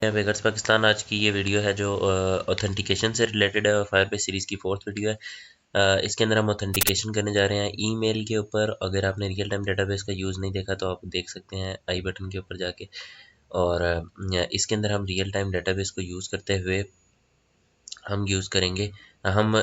Beggars Pakistan. आज की ये वीडियो है जो ऑथेंटिकेशन से रिलेटेड है। फायरबेस सीरीज़ की 4th वीडियो है। इसके अंदर हम ऑथेंटिकेशन करने जा रहे हैं ईमेल के ऊपर। अगर आपने रियल टाइम डेटाबेस का यूज़ नहीं देखा तो आप देख सकते हैं आई बटन के ऊपर जाके। और इसके अंदर हम रियल टाइम डेटाबेस को यूज़ करते हुए हम यूज़ करेंगे, हम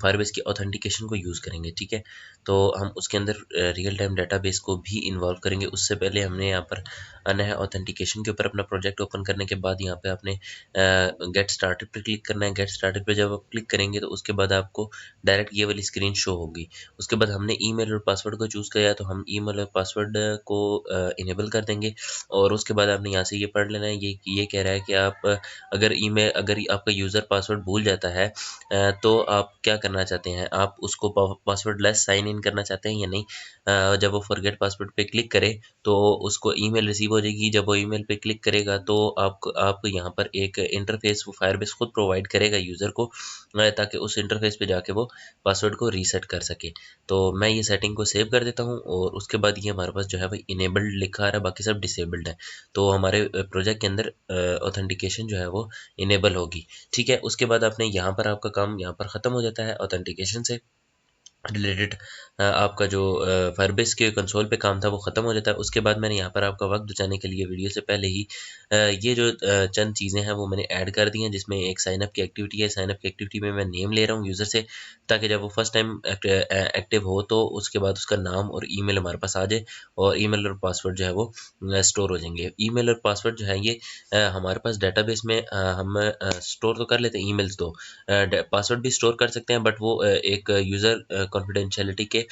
फायरबेस की ऑथेंटिकेशन को यूज़ करेंगे। ठीक है, तो हम उसके अंदर रियल टाइम डेटाबेस को भी इन्वॉल्व करेंगे। उससे पहले हमने यहाँ पर आना है ऑथेंटिकेशन के ऊपर। अपना प्रोजेक्ट ओपन करने के बाद यहाँ पे आपने गेट स्टार्टेड पे क्लिक करना है। गेट स्टार्टेड पे जब आप क्लिक करेंगे तो उसके बाद आपको डायरेक्ट ये वाली स्क्रीन शो होगी। उसके बाद हमने ईमेल और पासवर्ड को चूज़ किया तो हम ईमेल और पासवर्ड को इनेबल कर देंगे। और उसके बाद आपने यहाँ से ये पढ़ लेना है, ये कह रहा है कि आप अगर आपका यूज़र पासवर्ड भूल जाता है तो आप क्या करना चाहते हैं, आप उसको पासवर्ड लेस साइन इन करना चाहते हैं या नहीं। जब वो फॉरगेट पासवर्ड पे क्लिक करे तो उसको ईमेल रिसीव हो जाएगी। जब वो ईमेल पे क्लिक करेगा तो आपको यहाँ पर एक इंटरफेस वो फायरबेस खुद प्रोवाइड करेगा यूज़र को, ताकि उस इंटरफेस पे जाके वो पासवर्ड को रीसेट कर सके। तो मैं ये सेटिंग को सेव कर देता हूँ और उसके बाद ये हमारे पास जो है भाई इनेबल्ड लिखा आ रहा है, बाकी सब डिसेबल्ड है। तो हमारे प्रोजेक्ट के अंदर ऑथेंटिकेशन जो है वो इनेबल होगी। ठीक है, उसके बाद आपने यहाँ पर आपका काम यहाँ पर ख़त्म हो जाता है ऑथेंटिकेशन से रिलेटेड। आपका जो फायरबेस के कंसोल पे काम था वो ख़त्म हो जाता है। उसके बाद मैंने यहाँ पर आपका वक्त बचाने के लिए वीडियो से पहले ही ये जो चंद चीज़ें हैं वो मैंने ऐड कर दी हैं, जिसमें एक साइन अप की एक्टिविटी है। साइन अप की एक्टिविटी में मैं नेम ले रहा हूँ यूज़र से, ताकि जब वो फर्स्ट टाइम एक्टिव हो तो उसके बाद उसका नाम और ईमेल हमारे पास आ जाए और ईमेल और पासवर्ड जो है वो स्टोर हो जाएंगे। ईमेल और पासवर्ड जो है ये हमारे पास डेटाबेस में हम स्टोर तो कर लेते हैं ईमेल्स तो, पासवर्ड भी स्टोर कर सकते हैं, बट वो एक यूज़र कॉन्फिडेंशियलिटी के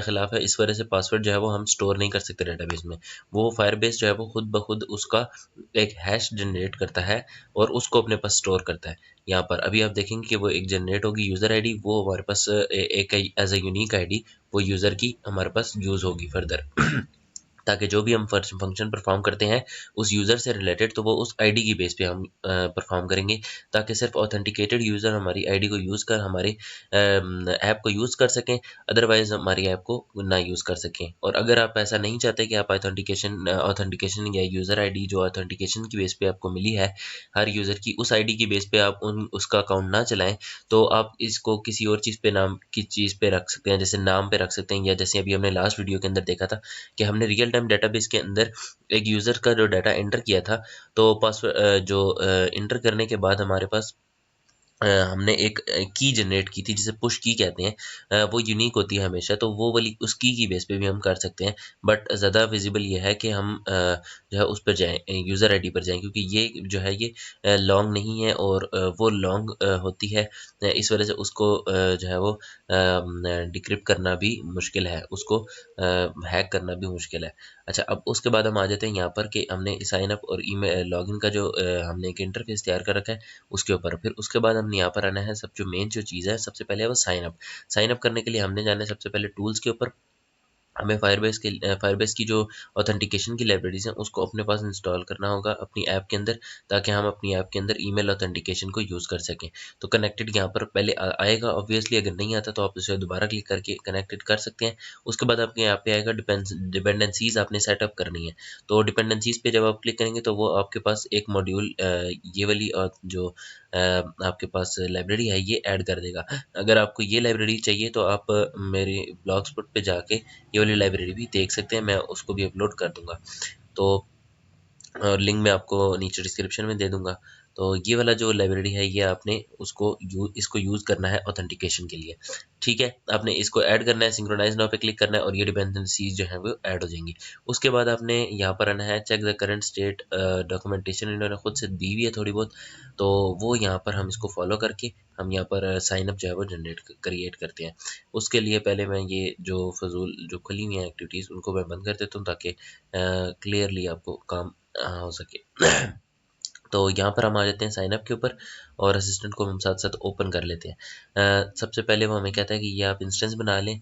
खिलाफ है। इस वजह से पासवर्ड जो है वो हम स्टोर नहीं कर सकते डेटाबेस में। वो फायरबेस जो है वो खुद ब खुद उसका एक हैश जनरेट करता है और उसको अपने पास स्टोर करता है। यहाँ पर अभी आप देखेंगे कि वो एक जनरेट होगी यूज़र आईडी, वो हमारे पास एक एज ए यूनिक आईडी वो यूज़र की हमारे पास यूज़ होगी फर्दर। ताकि जो भी हम फंक्शन परफॉर्म करते हैं उस यूज़र से रिलेटेड, तो वो उस आईडी की बेस पे हम परफॉर्म करेंगे, ताकि सिर्फ ऑथेंटिकेटेड यूज़र हमारी आईडी को यूज़ कर हमारे ऐप को यूज़ कर सकें, अदरवाइज़ हमारी ऐप को ना यूज़ कर सकें। और अगर आप ऐसा नहीं चाहते कि आप ऑथेंटिकेशन या यूज़र आईडी जो ऑथेंटिकेशन की बेस पे आपको मिली है हर यूज़र की, उस आईडी की बेस पे आप उसका अकाउंट ना चलाएं, तो आप इसको किसी और चीज़ पे नाम की चीज़ पे रख सकते हैं, जैसे नाम पे रख सकते हैं, या जैसे अभी हमने लास्ट वीडियो के अंदर देखा था कि हमने रियल टाइम डेटाबेस के अंदर एक यूज़र का जो डाटा एंटर किया था, तो पासवर्ड जो एंटर करने के बाद हमारे पास हमने एक की जनरेट की थी जिसे पुश की कहते हैं। वो यूनिक होती है हमेशा, तो वो वाली उस की बेस पे भी हम कर सकते हैं। बट ज़्यादा विजिबल ये है कि हम जो है उस पर जाएँ, यूज़र आईडी पर जाएँ, क्योंकि ये जो है ये लॉन्ग नहीं है और वो लॉन्ग होती है। इस वजह से उसको जो है वो डिक्रिप्ट करना भी मुश्किल है, उसको हैक करना भी मुश्किल है। अच्छा, अब उसके बाद हम आ जाते हैं यहाँ पर कि हमने साइन अप और ईमेल लॉगिन का जो हमने एक इंटरफेस तैयार कर रखा है उसके ऊपर। फिर उसके बाद हमने यहाँ पर आना है, सब जो मेन जो चीज़ है सबसे पहले है वो साइन अप। साइन अप करने के लिए हमने जाना है सबसे पहले टूल्स के ऊपर। हमें फायरबेस की जो ऑथेंटिकेशन की लाइब्रेरीज़ हैं उसको अपने पास इंस्टॉल करना होगा अपनी ऐप के अंदर, ताकि हम अपनी ऐप के अंदर ईमेल ऑथेंटिकेशन को यूज़ कर सकें। तो कनेक्टेड यहाँ पर पहले आएगा ऑब्वियसली, अगर नहीं आता तो आप उसे दोबारा क्लिक करके कनेक्टेड कर सकते हैं। उसके बाद आपके यहाँ पे आएगा डिपेंडेंसीज़ आपने सेटअप करनी है। तो डिपेंडेंसीज़ पे जब आप क्लिक करेंगे तो वो आपके पास एक मॉड्यूल ये वाली जो आपके पास लाइब्रेरी है ये ऐड कर देगा। अगर आपको ये लाइब्रेरी चाहिए तो आप मेरे ब्लॉगस्पॉट पे जाके ये वाली लाइब्रेरी भी देख सकते हैं, मैं उसको भी अपलोड कर दूँगा। तो लिंक मैं आपको नीचे डिस्क्रिप्शन में दे दूँगा। तो ये वाला जो लाइब्रेरी है ये आपने इसको यूज़ करना है ऑथेंटिकेशन के लिए। ठीक है, आपने इसको ऐड करना है, सिंक्रोनाइज़ नाउ पे क्लिक करना है और ये डिपेंडेंसीज़ जो हैं वो ऐड हो जाएँगी। उसके बाद आपने यहाँ पर आना है check the current state. Documentation इन्होंने खुद से दी हुई है थोड़ी बहुत, तो वो यहाँ पर हम इसको फॉलो करके हम यहाँ पर साइन अप जो है वो क्रिएट करते हैं। उसके लिए पहले मैं ये जो फ़ज़ूल जो खुली हुई हैं एक्टिविटीज़ उनको मैं बंद कर देता हूँ, ताकि क्लियरली आपको काम हो सके। तो यहाँ पर हम आ जाते हैं साइन अप के ऊपर और असिस्टेंट को हम साथ साथ ओपन कर लेते हैं। सबसे पहले वो हमें कहता है कि ये आप इंस्टेंस बना लें।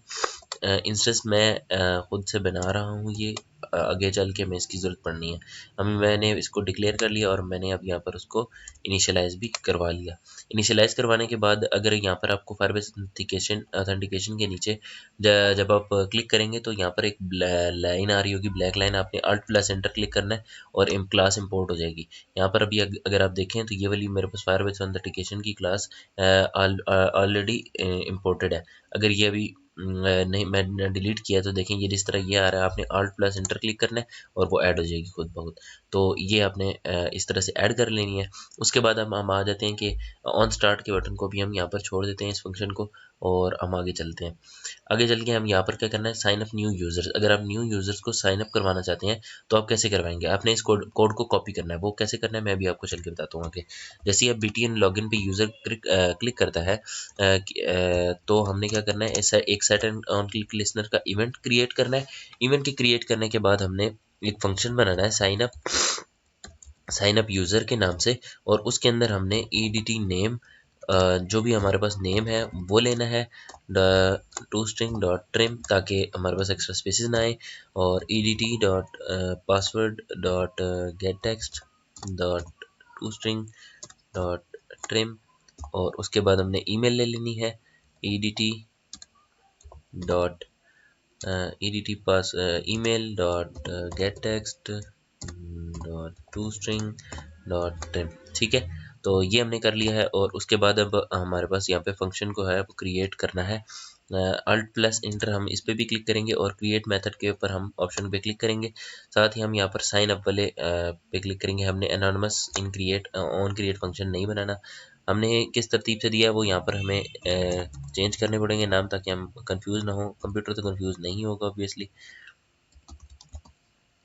इंस्टेंस मैं खुद से बना रहा हूँ ये, आगे चल के मैं इसकी ज़रूरत पड़नी है। अब मैंने इसको डिक्लेयर कर लिया और मैंने अब यहाँ पर उसको इनिशियलाइज़ भी करवा लिया। इनिशियलाइज़ करवाने के बाद अगर यहाँ पर आपको फायरबेस ऑथेंटिकेशन के नीचे जब आप क्लिक करेंगे तो यहाँ पर एक लाइन आ रही होगी, ब्लैक लाइन, आपने Alt प्लस एंटर क्लिक करना है और क्लास इंपोर्ट हो जाएगी। यहाँ पर अभी अगर आप देखें तो ये वाली मेरे पास फायरबेस ऑथेंटिकेशन की क्लास ऑलरेडी इम्पोर्टेड है। अगर ये अभी नहीं मैंने डिलीट किया तो देखें ये जिस तरह ये आ रहा है, आपने Alt प्लस एंटर क्लिक करना है और वो ऐड हो जाएगी खुद ब खुद। तो ये आपने इस तरह से ऐड कर लेनी है। उसके बाद हम आ जाते हैं कि ऑन स्टार्ट के बटन को भी हम यहाँ पर छोड़ देते हैं इस फंक्शन को और हम आगे चलते हैं। आगे चल के हम यहाँ पर क्या करना है, साइन अप न्यू यूज़र्स। अगर आप न्यू यूज़र्स को साइन अप करवाना चाहते हैं तो आप कैसे करवाएंगे, आपने इस कोड को कॉपी करना है। वो कैसे करना है मैं अभी आपको चल के बताता हूँ। कि जैसे ही आप BTN लॉगिन पे यूज़र क्लिक करता है तो हमने क्या करना है, ऐसा एक set and on click listener का इवेंट क्रिएट करना है। इवेंट के क्रिएट करने के बाद हमने एक फंक्शन बनाना है साइन अप यूज़र के नाम से, और उसके अंदर हमने EDT नेम, जो भी हमारे पास नेम है वो लेना है, toString.trim, ताकि हमारे पास एक्स्ट्रा स्पेसेस ना आए, और edt.password.getText.toString.trim, और उसके बाद हमने ईमेल ले लेनी है edt.email.getText.toString.trim। ठीक है, तो ये हमने कर लिया है। और उसके बाद अब हमारे पास यहाँ पे फंक्शन को है वो क्रिएट करना है। Alt प्लस इंटर हम इस पे भी क्लिक करेंगे और क्रिएट मेथड के ऊपर हम ऑप्शन पे क्लिक करेंगे। साथ ही हम यहाँ पर साइन अप वाले पे क्लिक करेंगे। हमने anonymous in create on create function नहीं बनाना। हमने किस तरतीब से दिया है वो यहाँ पर हमें चेंज करने पड़ेंगे नाम, ताकि हम कंफ्यूज ना हो। कंप्यूटर तो कंफ्यूज नहीं होगा ऑब्वियसली।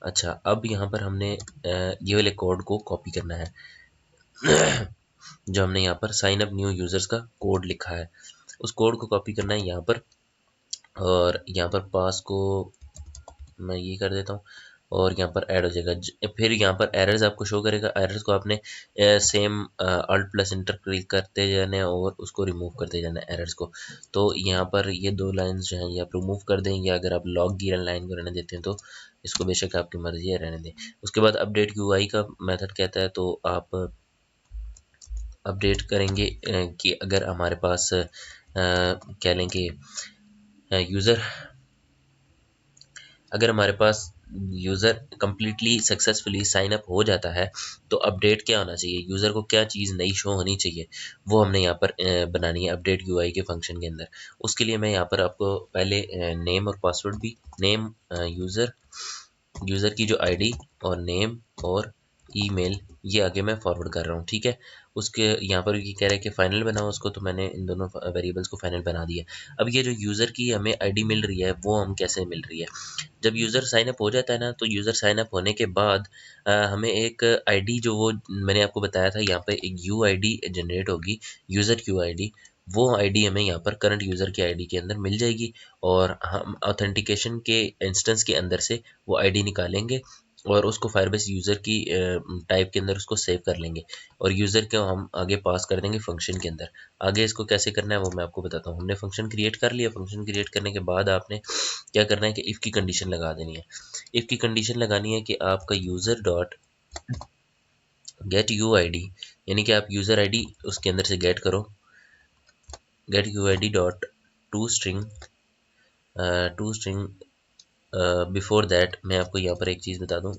अच्छा, अब यहाँ पर हमने ये वाले कोड को कॉपी करना है जो हमने यहाँ पर साइन अप न्यू यूज़र्स का कोड लिखा है, उस कोड को कॉपी करना है यहाँ पर। और यहाँ पर पास को मैं ये कर देता हूँ और यहाँ पर ऐड हो जाएगा। फिर यहाँ पर एरर्स आपको शो करेगा। एरर्स को आपने same Alt plus inter click करते जाना है और उसको रिमूव करते जाना है एरर्स को। तो यहाँ पर ये दो लाइंस जो हैं ये आप रिमूव कर दें, या अगर आप लॉग की लाइन को रहने देते हैं तो इसको बेशक आपकी मर्जी है रहने दें। उसके बाद अपडेट UI का मेथड कहता है, तो आप अपडेट करेंगे कि अगर हमारे पास कह लें कि यूज़र अगर हमारे पास user completely successfully sign up हो जाता है तो अपडेट क्या होना चाहिए, यूज़र को क्या चीज़ नई शो होनी चाहिए, वो हमने यहाँ पर बनानी है अपडेट UI के फंक्शन के अंदर। उसके लिए मैं यहाँ पर आपको पहले नेम और पासवर्ड भी, नेम यूज़र की जो ID और नेम और ईमेल ये आगे मैं फॉरवर्ड कर रहा हूँ। ठीक है, उसके यहाँ पर ये कह रहा है कि फाइनल बनाओ उसको, तो मैंने इन दोनों वेरिएबल्स को फाइनल बना दिया। अब ये जो यूज़र की हमें ID मिल रही है वो हम कैसे मिल रही है, जब यूज़र साइन अप हो जाता है ना, तो यूज़र साइन अप होने के बाद हमें एक ID जो वो मैंने आपको बताया था, यहाँ पे एक UID जनरेट होगी, यूज़र UID। वो ID हमें यहाँ पर करंट यूज़र की ID के अंदर मिल जाएगी, और हम ऑथेंटिकेशन के इंस्टेंस के अंदर से वो ID निकालेंगे और उसको फायरबेस यूज़र की टाइप के अंदर उसको सेव कर लेंगे, और यूज़र को हम आगे पास कर देंगे फंक्शन के अंदर। आगे इसको कैसे करना है वो मैं आपको बताता हूँ। हमने फंक्शन क्रिएट कर लिया। फंक्शन क्रिएट करने के बाद आपने क्या करना है कि इफ़ की कंडीशन लगा देनी है। इफ़ की कंडीशन लगानी है कि आपका यूज़र डॉट गेट UID, यानी कि आप यूज़र ID उसके अंदर से गेट करो, get UID dot to string before that मैं आपको यहाँ पर एक चीज़ बता दूँ,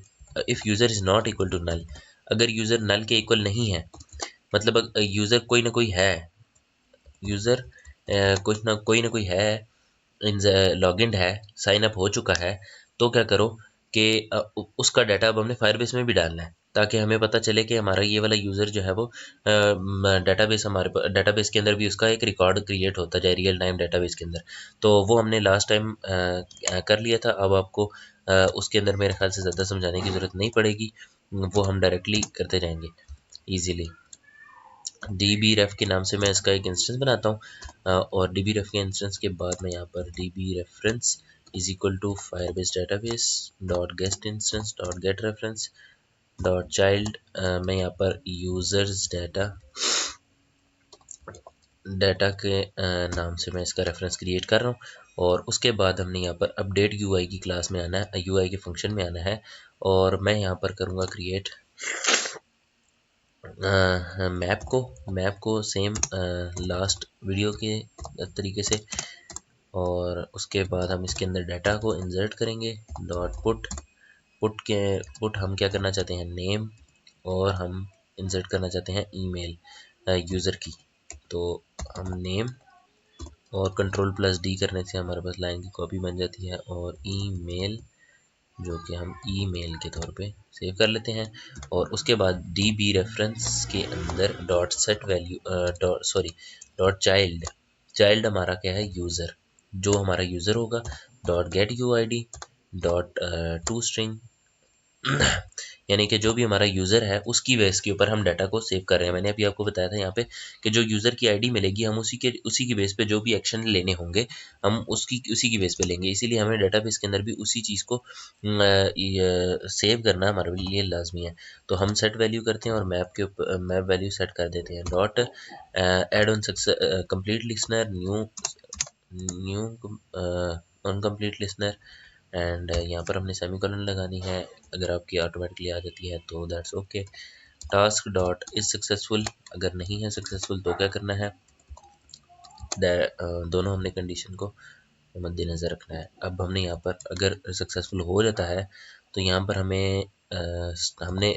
if user is not equal to null. अगर यूज़र नल के इक्वल नहीं है, मतलब यूज़र कोई ना कोई है, यूज़र कुछ ना कोई है, लॉगिन है, साइन अप हो चुका है, तो क्या करो कि उसका डाटा अब हमने फायरबेस में भी डालना है, ताकि हमें पता चले कि हमारा ये वाला यूज़र जो है वो डाटाबेस, हमारे डाटाबेस के अंदर भी उसका एक रिकॉर्ड क्रिएट होता जाए रियल टाइम डाटाबेस के अंदर। तो वो हमने लास्ट टाइम कर लिया था। अब आपको उसके अंदर मेरे ख्याल से ज़्यादा समझाने की ज़रूरत नहीं पड़ेगी, वो हम डायरेक्टली करते जाएंगे ईजीली। dbref के नाम से मैं इसका एक इंस्टेंस बनाता हूँ, और dbref के इंस्टेंस के बाद मैं यहाँ पर dbreference is equal to Firebase database dot get instance dot get reference dot child, मैं यहाँ पर यूजर्स डाटा डाटा के नाम से मैं इसका रेफरेंस क्रिएट कर रहा हूँ। और उसके बाद हमने यहाँ पर अपडेट यूआई की क्लास में आना है, यूआई के फंक्शन में आना है, और मैं यहाँ पर करूँगा क्रिएट मैप को सेम लास्ट वीडियो के तरीके से। और उसके बाद हम इसके अंदर डाटा को इंसर्ट करेंगे। डॉट पुट हम क्या करना चाहते हैं, नेम, और हम इंसर्ट करना चाहते हैं ईमेल यूज़र की। तो हम नेम और कंट्रोल+D करने से हमारे पास लाइन की कॉपी बन जाती है, और ईमेल जो कि हम ईमेल के तौर पे सेव कर लेते हैं। और उसके बाद DB रेफरेंस के अंदर dot set value dot child हमारा क्या है, यूज़र, जो हमारा यूज़र होगा। Dot gate UID dot to string यानी कि जो भी हमारा यूज़र है उसकी बेस के ऊपर हम डाटा को सेव कर रहे हैं। मैंने अभी आपको बताया था यहाँ पे कि जो यूज़र की आईडी मिलेगी हम उसी की बेस पे जो भी एक्शन लेने होंगे हम उसी की बेस पे लेंगे। इसीलिए हमें डाटाबेस के अंदर भी उसी चीज़ को सेव करना हमारे लिए लाजमी है। तो हम सेट वैल्यू करते हैं और मैप वैल्यू सेट कर देते हैं। Dot add on complete listener new oncomplete listener, and यहाँ पर हमने सेमीकोलन लगानी है। अगर आपकी ऑटोमेटिकली आ जाती है तो that's okay. Task dot is successful, अगर नहीं है सक्सेसफुल तो क्या करना है, दोनों हमने कंडीशन को मद्देनज़र रखना है। अब हमने यहाँ पर अगर सक्सेसफुल हो जाता है तो यहाँ पर हमने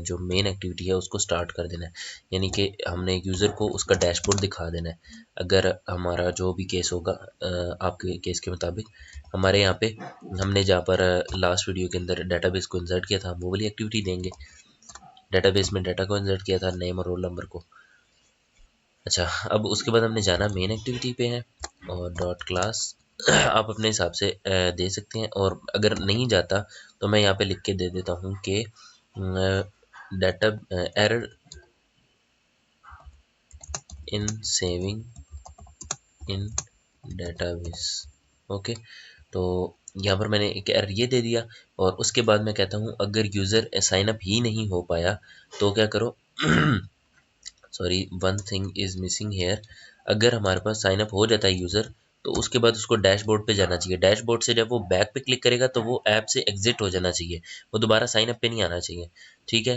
जो मेन एक्टिविटी है उसको स्टार्ट कर देना है, यानी कि हमने यूज़र को उसका डैशबोर्ड दिखा देना है। अगर हमारा जो भी केस होगा आपके केस के मुताबिक, हमारे यहाँ पे हमने जहाँ पर लास्ट वीडियो के अंदर डाटाबेस को इंसर्ट किया था हम वो वाली एक्टिविटी देंगे। डाटाबेस में डाटा को इंसर्ट किया था, नेम और रोल नंबर को। अच्छा, अब उसके बाद हमने जाना मेन एक्टिविटी पे है, और डॉट क्लास आप अपने हिसाब से दे सकते हैं। और अगर नहीं जाता तो मैं यहाँ पे लिख के दे देता हूँ कि data error in saving in database. Okay, तो यहाँ पर मैंने एक एरर ये दे दिया। और उसके बाद मैं कहता हूँ अगर यूज़र साइन अप ही नहीं हो पाया तो क्या करो sorry, one thing is missing hair. अगर हमारे पास साइन अप हो जाता है यूज़र तो उसके बाद उसको डैशबोर्ड पे जाना चाहिए। डैशबोर्ड से जब वो बैक पे क्लिक करेगा तो वो ऐप से एग्जिट हो जाना चाहिए, वो दोबारा साइन अप पे नहीं आना चाहिए। ठीक है,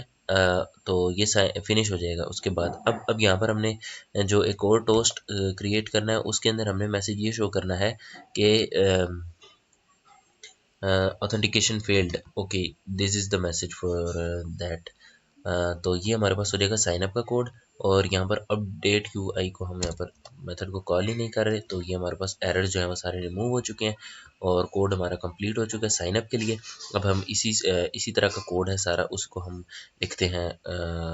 तो ये फिनिश हो जाएगा। उसके बाद अब यहाँ पर हमने जो एक और टोस्ट क्रिएट करना है, उसके अंदर हमने मैसेज ये शो करना है कि authentication failed. Okay, this is the message for that. तो ये हमारे पास हो जाएगा साइन अप का कोड। और यहाँ पर अपडेट यूआई को हम यहाँ पर मेथड को कॉल ही नहीं कर रहे, तो ये हमारे पास एरर जो है वो सारे रिमूव हो चुके हैं और कोड हमारा कंप्लीट हो चुका है साइन अप के लिए। अब हम इसी तरह का कोड है सारा, उसको हम लिखते हैं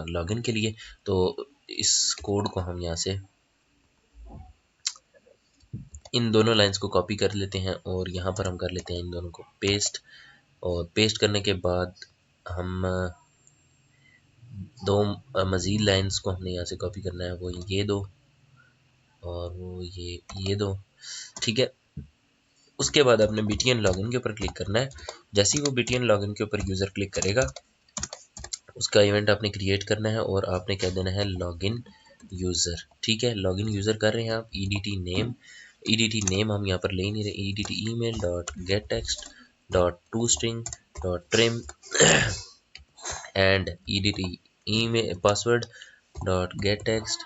लॉगिन के लिए। तो इस कोड को हम यहाँ से इन दोनों लाइंस को कॉपी कर लेते हैं और यहाँ पर हम कर लेते हैं इन दोनों को पेस्ट। और पेस्ट करने के बाद हम दो मज़ीद लाइंस को हमने यहाँ से कॉपी करना है, वो ये दो और वो ये दो। ठीक है, उसके बाद आपने BTN लॉगिन के ऊपर क्लिक करना है। जैसे ही वो BTN लॉगिन के ऊपर यूज़र क्लिक करेगा उसका इवेंट आपने क्रिएट करना है और आपने कह देना है लॉगिन यूज़र। ठीक है, लॉगिन यूज़र कर रहे हैं आप। EDT नेम हम यहाँ पर ले नहीं रहे। EDT email dot gate text dot to string dot trim and EDT email password dot gate text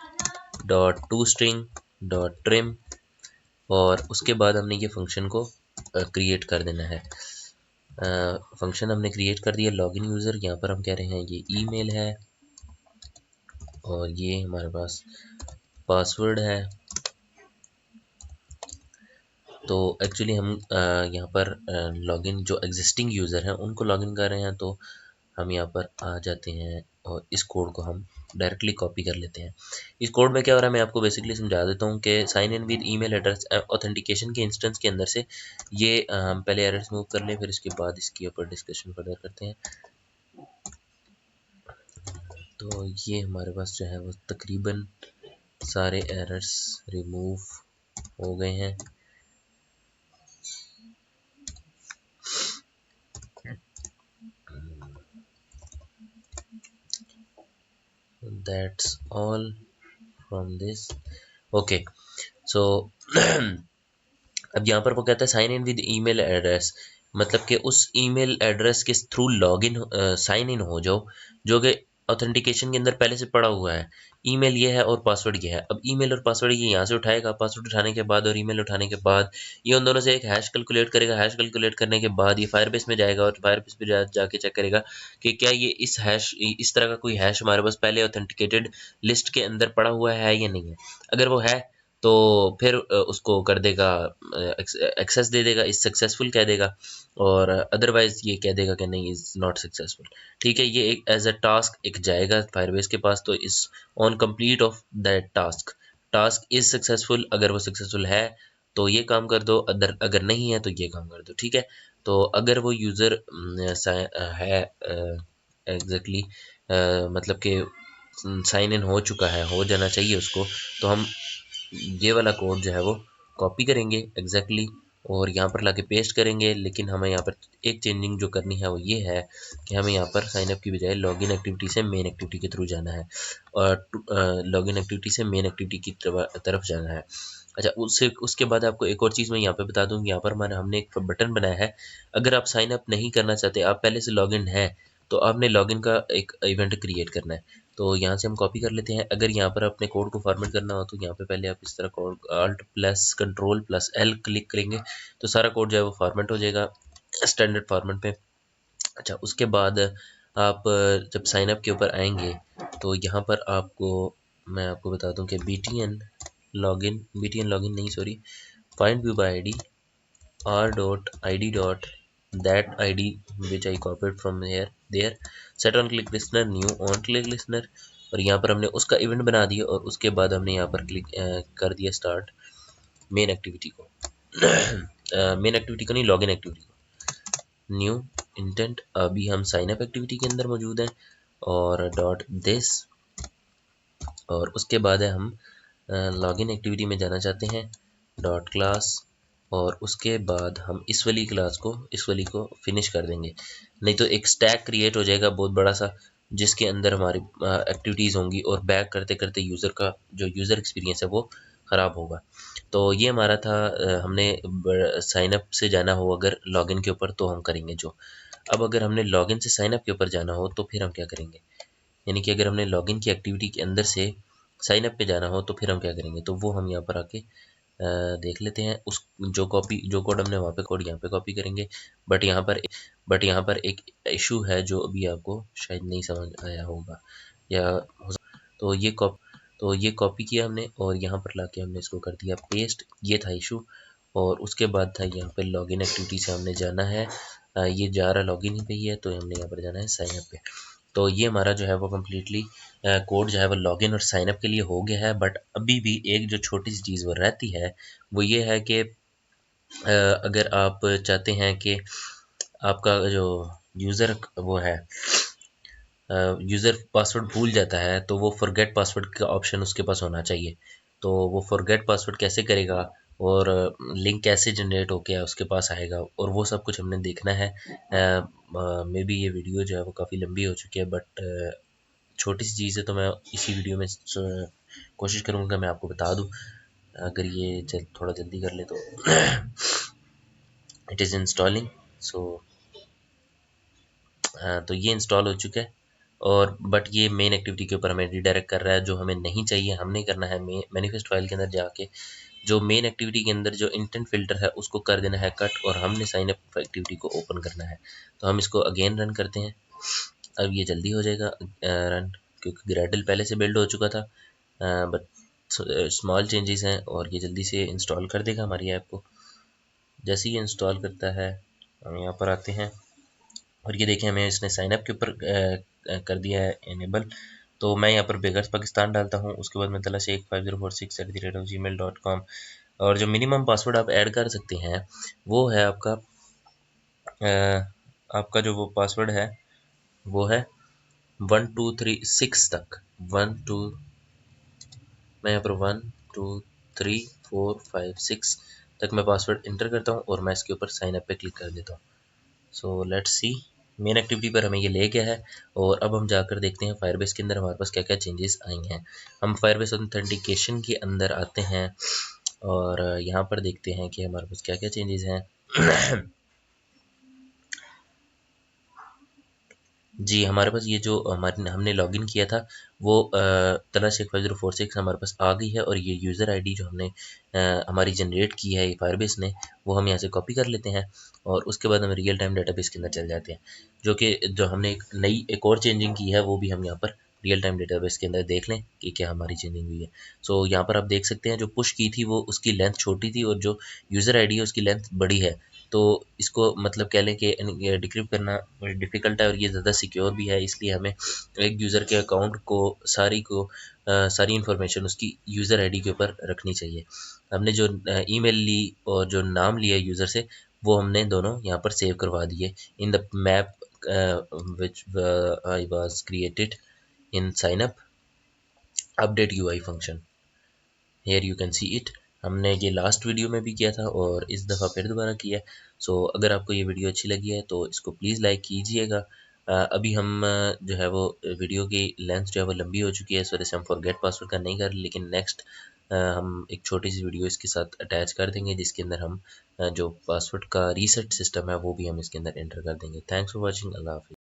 dot to string dot trim. और उसके बाद हमने ये फंक्शन को क्रिएट कर देना है। फंक्शन हमने क्रिएट कर दिया लॉगिन यूज़र। यहाँ पर हम कह रहे हैं ये ईमेल है और ये हमारे पास पासवर्ड है। तो एक्चुअली हम यहाँ पर लॉगिन जो एग्जिस्टिंग यूज़र हैं उनको लॉगिन कर रहे हैं, तो हम यहाँ पर आ जाते हैं और इस कोड को हम डायरेक्टली कॉपी कर लेते हैं। इस कोड में क्या हो रहा है मैं आपको बेसिकली समझा देता हूँ कि sign in with email address authentication के इंस्टेंस के अंदर से ये हम पहले एरर्स मूव कर लें, फिर इसके बाद इसके ऊपर डिस्कशन फर्दर करते हैं। तो ये हमारे पास जो है वो तकरीबन सारे एरर्स रिमूव हो गए हैं। That's all from this. Okay so अब यहाँ पर वो कहता है sign in with email address, मतलब कि उस ईमेल एड्रेस के थ्रू लॉगिन साइन इन हो जाओ जो कि ऑथेंटिकेशन के अंदर पहले से पड़ा हुआ है। ईमेल ये है और पासवर्ड ये है। अब ईमेल और पासवर्ड ये यहाँ से उठाएगा, पासवर्ड उठाने के बाद और ईमेल उठाने के बाद ये उन दोनों से एक हैश कैलकुलेट करेगा। हैश कैलकुलेट करने के बाद ये फायरबेस में जाएगा और फायरबेस पे जाके चेक करेगा कि क्या ये इस तरह का कोई हैश हमारे पास पहले ऑथेंटिकेटेड लिस्ट के अंदर पड़ा हुआ है या नहीं है। अगर वो है तो फिर उसको कर देगा, एक्सेस दे देगा, इज सक्सेसफुल कह देगा, और अदरवाइज ये कह देगा कि नहीं, इज नॉट सक्सेसफुल। ठीक है, ये एक एज अ टास्क एक जाएगा फायरबेस के पास, तो इस on complete of that task, task is successful, अगर वो सक्सेसफुल है तो ये काम कर दो, अगर नहीं है तो ये काम कर दो। ठीक है, तो अगर वो यूज़र है एग्जैक्टली मतलब कि साइन इन हो चुका है, हो जाना चाहिए उसको, तो हम ये वाला कोड जो है वो कॉपी करेंगे एग्जैक्टली और यहाँ पर लाके पेस्ट करेंगे। लेकिन हमें यहाँ पर एक चेंजिंग जो करनी है वो ये है कि हमें यहाँ पर साइनअप की बजाय लॉगिन एक्टिविटी से मेन एक्टिविटी के थ्रू जाना है, और लॉगिन एक्टिविटी से मेन एक्टिविटी की तरफ जाना है। अच्छा, उससे उसके बाद आपको एक और चीज़ मैं यहाँ पे बता दूँ, यहाँ पर हमने एक बटन बनाया है। अगर आप साइन अप नहीं करना चाहते, आप पहले से लॉगिन है, तो आपने लॉगिन का एक इवेंट क्रिएट करना है। तो यहाँ से हम कॉपी कर लेते हैं। अगर यहाँ पर अपने कोड को फॉर्मेट करना हो तो यहाँ पे पहले आप इस तरह code Alt plus control plus L click करेंगे तो सारा कोड जो है वो फॉर्मेट हो जाएगा स्टैंडर्ड फॉर्मेट पे। अच्छा, उसके बाद आप जब साइन अप के ऊपर आएंगे तो यहाँ पर आपको मैं आपको बता दूं कि BTN लॉगिन नहीं, sorry, find view bye ID r.id dot that ID which I copied from here there, set on click listener, new on click listener, और यहाँ पर हमने उसका इवेंट बना दिया और उसके बाद हमने यहाँ पर क्लिक कर दिया स्टार्ट मेन एक्टिविटी को मेन एक्टिविटी को नहीं, लॉगिन एक्टिविटी को। न्यू इंटेंट, अभी हम साइन अप एक्टिविटी के अंदर मौजूद हैं, और डॉट दिस, और उसके बाद है हम लॉगिन एक्टिविटी में जाना चाहते हैं, डॉट क्लास, और उसके बाद हम इस वाली को फिनिश कर देंगे। नहीं तो एक स्टैक क्रिएट हो जाएगा बहुत बड़ा सा, जिसके अंदर हमारी एक्टिविटीज़ होंगी और बैक करते करते यूज़र का जो यूज़र एक्सपीरियंस है वो ख़राब होगा। तो ये हमारा था, हमने साइन अप से जाना हो अगर लॉगिन के ऊपर तो हम करेंगे जो। अब अगर हमने लॉगिन से साइन अप के ऊपर जाना हो तो फिर हम क्या करेंगे, यानी कि अगर हमने लॉगिन की एक्टिविटी के अंदर से साइन अप पे जाना हो तो फिर हम क्या करेंगे, तो वो हम यहाँ पर आके देख लेते हैं। उस जो कोड हमने वहाँ पे कोड यहाँ पे कॉपी करेंगे। बट यहाँ पर एक इशू है जो अभी आपको शायद नहीं समझ आया होगा, या तो ये कॉपी किया हमने और यहाँ पर लाके हमने इसको कर दिया पेस्ट, ये था इशू। और उसके बाद था यहाँ पे लॉगिन एक्टिविटी से हमने जाना है, ये जा रहा लॉगिन ही पे ही है, तो हमने यहाँ पर जाना है साइन अप पे। तो ये हमारा जो है वो कम्प्लीटली कोड जो है वो लॉगिन और साइन अप के लिए हो गया है। बट अभी भी एक जो छोटी सी चीज़ वो रहती है वो ये है कि अगर आप चाहते हैं कि आपका जो यूज़र वो है, यूज़र पासवर्ड भूल जाता है, तो वो फॉरगेट पासवर्ड का ऑप्शन उसके पास होना चाहिए। तो वो फॉरगेट पासवर्ड कैसे करेगा और लिंक कैसे जनरेट होके उसके पास आएगा, और वो सब कुछ हमने देखना है। मे बी ये वीडियो जो है वो काफ़ी लंबी हो चुकी है, बट छोटी सी चीज़ है तो मैं इसी वीडियो में कोशिश करूँगा मैं आपको बता दूँ, अगर ये थोड़ा जल्दी कर ले तो। इट इज़ इंस्टॉलिंग, सो तो ये इंस्टॉल हो चुका है, और बट ये मेन एक्टिविटी के ऊपर हमें रिडायरेक्ट कर रहा है, जो हमें नहीं चाहिए। हमने करना है मैनिफेस्ट फाइल के अंदर जाके जो मेन एक्टिविटी के अंदर जो इंटेंट फिल्टर है उसको कर देना है कट, और हमने साइन अप एक्टिविटी को ओपन करना है। तो हम इसको अगेन रन करते हैं। अब ये जल्दी हो जाएगा रन, क्योंकि ग्रेडल पहले से बिल्ड हो चुका था, बट स्मॉल चेंजेस हैं, और ये जल्दी से इंस्टॉल कर देगा हमारी ऐप को। जैसे ही इंस्टॉल करता है हम यहाँ पर आते हैं, और ये देखें हमें इसने साइन अप के ऊपर कर दिया है इनेबल। तो मैं यहाँ पर बेगर्स पाकिस्तान डालता हूँ, उसके बाद मैं तला शेख 5046@gmail.com, और जो मिनिमम पासवर्ड आप ऐड कर सकते हैं वो है आपका जो वो पासवर्ड है वो है 1236 तक, 12, मैं यहाँ पर 123456 तक मैं पासवर्ड इंटर करता हूँ और मैं इसके ऊपर साइन अप पे क्लिक कर देता हूँ। So let's see, main activity पर हमें ये ले गया है और अब हम जाकर देखते हैं फायरबेस के अंदर हमारे पास क्या क्या चेंजेस आई हैं। हम फायरबेस ऑथेंटिकेशन के अंदर आते हैं और यहाँ पर देखते हैं कि हमारे पास क्या क्या चेंजेस हैं। जी, हमारे पास ये जो हमारे हमने लॉगिन किया था वो +15046 हमारे पास आ गई है और ये यूज़र आईडी जो हमने हमारी जनरेट की है ये फायरबेस ने, वो हम यहाँ से कॉपी कर लेते हैं और उसके बाद हम रियल टाइम डेटाबेस के अंदर चले जाते हैं। जो हमने एक और चेंजिंग की है वो भी हम यहाँ पर रियल टाइम डेटाबेस के अंदर देख लें कि क्या हमारी चेंजिंग हुई है। सो यहाँ पर आप देख सकते हैं जो पुश की थी वो उसकी लेंथ छोटी थी और जो यूज़र आईडी है उसकी लेंथ बड़ी है। तो इसको मतलब कह लें कि डिक्रिप्ट करना डिफ़िकल्ट है और ये ज़्यादा सिक्योर भी है, इसलिए हमें एक यूज़र के अकाउंट को सारी इन्फॉर्मेशन उसकी यूज़र आईडी के ऊपर रखनी चाहिए। हमने जो ईमेल ली और जो नाम लिया यूज़र से वो हमने दोनों यहाँ पर सेव करवा दिए in the map which I was created in sign up update UI function. Here you can see it. हमने ये लास्ट वीडियो में भी किया था और इस दफ़ा फिर दोबारा किया है। सो अगर आपको ये वीडियो अच्छी लगी है तो इसको प्लीज़ लाइक कीजिएगा। अभी हम जो है वो वीडियो की लेंथ जो है वो लंबी हो चुकी है, इस वजह से हम फॉरगेट पासवर्ड का नहीं कर रहे, लेकिन नेक्स्ट हम एक छोटी सी वीडियो इसके साथ अटैच कर देंगे जिसके अंदर हम जो पासवर्ड का रीसेट सिस्टम है वो भी हम इसके अंदर एंटर कर देंगे। Thanks for watching. अल्लाह हाफिज़।